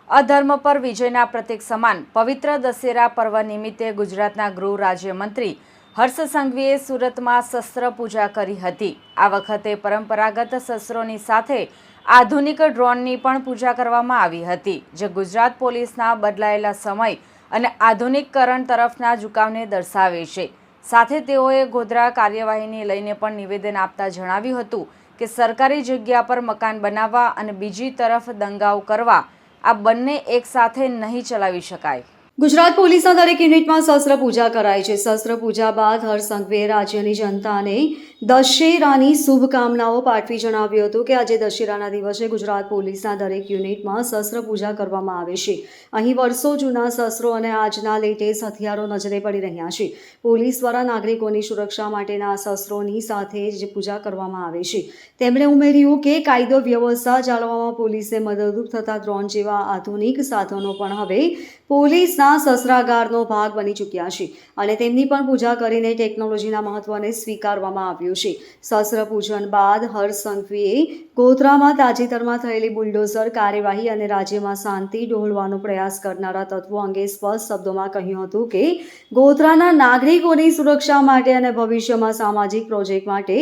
અધર્મ પર વિજયના પ્રતીક સમાન પવિત્ર દશેરા પર્વ નિમિત્તે ગુજરાતના ગૃહ રાજ્યમંત્રી હર્ષ સંઘવીએ સુરતમાં શસ્ત્ર પૂજા કરી હતી। આ વખતે પરંપરાગત શસ્ત્રોની સાથે આધુનિક ડ્રોનની પણ પૂજા કરવામાં આવી હતી, જે ગુજરાત પોલીસના બદલાયેલા સમય અને આધુનિકકરણ તરફના ઝુકાવને દર્શાવે છે। સાથે તેઓએ ગોધરા કાર્યવાહીને લઈને પણ નિવેદન આપતા જણાવ્યું હતું કે સરકારી જગ્યા પર મકાન બનાવવા અને બીજી તરફ દંગાઓ કરવા આ બંને એક સાથે નહીં ચલાવી શકાય। ગુજરાત પોલીસના દરેક યુનિટમાં શસ્ત્ર પૂજા કરાય છે। શસ્ત્ર પૂજા બાદ હર્ષ સંઘવીએ રાજ્યની જનતાને દશેરાની શુભકામનાઓ પાઠવી જણાવ્યું હતું કે આજે દશેરાના દિવસે ગુજરાત પોલીસના દરેક યુનિટમાં શસ્ત્ર પૂજા કરવામાં આવે છે। અહીં વર્ષો જૂના શસ્ત્રો અને આજના લેટેસ્ટ હથિયારો નજરે પડી રહ્યા છે। પોલીસ દ્વારા નાગરિકોની સુરક્ષા માટેના શસ્ત્રોની સાથે જ પૂજા કરવામાં આવે છે। તેમણે ઉમેર્યું કે કાયદો વ્યવસ્થા જાળવવામાં પોલીસને મદદરૂપ થતા ડ્રોન જેવા આધુનિક સાધનો પણ હવે પોલીસના શસ્ત્રાગારનો ભાગ બની ચૂક્યા છે અને તેમની પણ પૂજા કરીને ટેકનોલોજીના મહત્વને સ્વીકારવામાં આવ્યું છે। શસ્ત્ર પૂજન બાદ હર્ષ સંઘવીએ ગોધરામાં તાજેતરમાં થયેલી બુલડોઝર કાર્યવાહી અને રાજ્યમાં શાંતિ ડહોળવાનો પ્રયાસ કરનારા તત્વો અંગે સ્પષ્ટ શબ્દોમાં કહ્યું હતું કે ગોધરાના નાગરિકોની સુરક્ષા માટે અને ભવિષ્યમાં સામાજિક પ્રોજેક્ટ માટે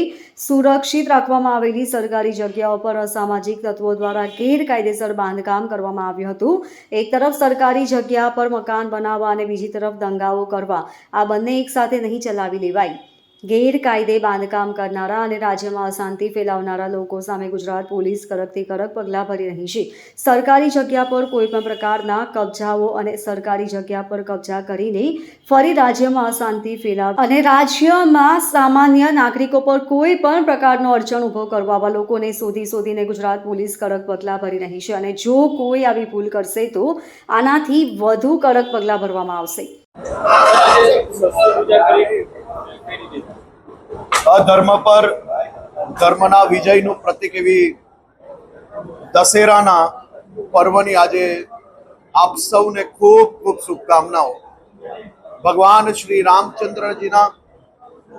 સુરક્ષિત રાખવામાં આવેલી સરકારી જગ્યાઓ પર અસામાજિક તત્વો દ્વારા ગેરકાયદેસર બાંધકામ કરવામાં આવ્યું હતું। એક તરફ સરકારી જગ્યા પર મકાન બનાવવા અને બીજી તરફ દંગાઓ કરવા આ બંને એક સાથે નહીં ચલાવી લેવાય। ગેરકાયદે બાંધકામ કરનારા અને રાજ્યમાં અશાંતિ ફેલાવનારા લોકો સામે ગુજરાત પોલીસ કડકથી કડક પગલાં ભરી રહી છે। સરકારી જગ્યા પર કોઈ પણ પ્રકારના કબજાઓ અને સરકારી જગ્યા પર કબજા કરીને ફરી રાજ્યમાં અશાંતિ ફેલાવ અને રાજ્યમાં સામાન્ય નાગરિકો પર કોઈ પણ પ્રકારનો અડચણ ઊભો કરવા લોકોને શોધીને ગુજરાત પોલીસ કડક પગલાં ભરી રહી છે અને જો કોઈ આવી ભૂલ કરશે તો આનાથી વધુ કડક પગલાં ભરવામાં આવશે। અધર્મ પર ધર્મના વિજયનું પ્રતીક એવી દશેરાના પર્વની આજે આપ સૌને ખૂબ ખૂબ શુભકામનાઓ। ભગવાન શ્રી રામચંદ્રજીના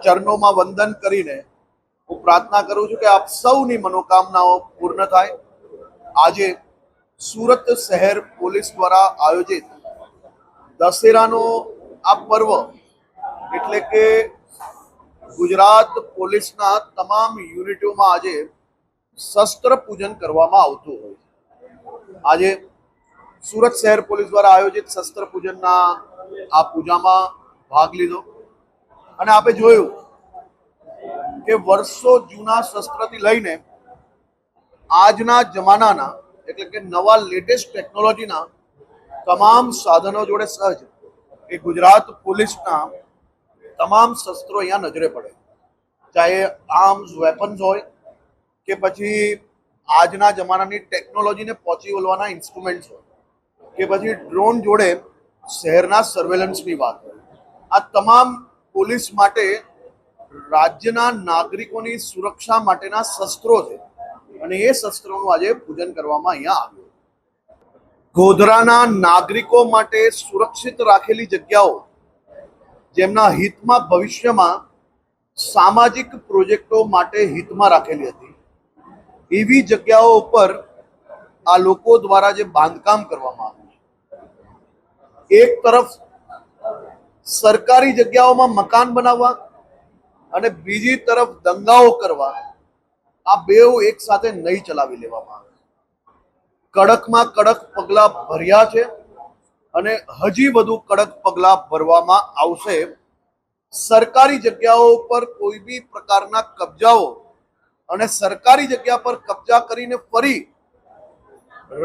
ચરણોમાં વંદન કરીને હું પ્રાર્થના કરું છું કે આપ સૌની મનોકામનાઓ પૂર્ણ થાય। આજે સુરત શહેર પોલીસ દ્વારા આયોજિત દશેરાનો આ પર્વ એટલે કે ગુજરાત પોલીસના તમામ યુનિટોમાં આજે શસ્ત્ર પૂજન કરવામાં આવતું હોય। આજે સુરત શહેર પોલીસ દ્વારા આયોજિત શસ્ત્ર પૂજનના આ પૂજામાં ભાગ લીધો અને આપે જોયું કે વર્ષો જૂના શસ્ત્રથી લઈને આજના જમાનાના એટલે કે નવા લેટેસ્ટ ટેકનોલોજીના તમામ સાધનો જોડે સહજ એ ગુજરાત પોલીસના તમામ શસ્ત્રો અહીંયા નજરે પડે, ચાહે આર્મ્સ વેપન્સ હોય કે પછી આજના જમાનાની ટેકનોલોજીને પહોંચી વળવાના ઇન્સ્ટ્રુમેન્ટ્સ હોય કે પછી ડ્રોન જોડે શહેરના સર્વેલન્સની વાત હોય। આ તમામ પોલીસ માટે રાજ્યના નાગરિકોની સુરક્ષા માટેના શસ્ત્રો છે અને એ શસ્ત્રોનું આજે પૂજન કરવામાં અહીંયા આવ્યું। ગોધરાના નાગરિકો માટે સુરક્ષિત રાખેલી જગ્યાઓ જેમના હિતમાં ભવિષ્યમાં સામાજિક પ્રોજેક્ટો માટે હિતમાં રાખેલી હતી એવી જગ્યાઓ ઉપર આ લોકો દ્વારા જે બાંધકામ કરવામાં આવ્યું છે, એક તરફ સરકારી જગ્યાઓમાં મકાન બનાવવા અને બીજી તરફ દંગાઓ કરવા, આ બેઉ એક સાથે નહીં ચલાવી લેવામાં આવે। કડકમાં કડક પગલાં ભર્યા છે અને હજી વધુ કડક પગલાં ભરવામાં આવશે। સરકારી જગ્યાઓ પર કોઈ બી પ્રકારના કબજાઓ અને સરકારી જગ્યા પર કબજા કરીને ફરી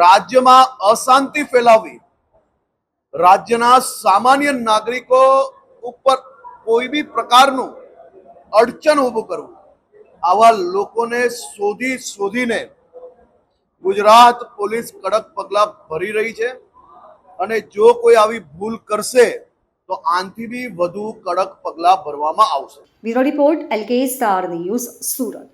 રાજ્યમાં અશાંતિ ફેલાવી, રાજ્યના સામાન્ય નાગરિકો ઉપર કોઈ બી પ્રકારનું અડચણ ઊભું કરવું, આવા લોકોને શોધીને ગુજરાત પોલીસ કડક પગલાં ભરી રહી છે અને જો કોઈ આવી ભૂલ કરશે તો આનાથી બી વધુ કડક પગલાં ભરવામાં આવશે। Bureau report LK star news, Surat.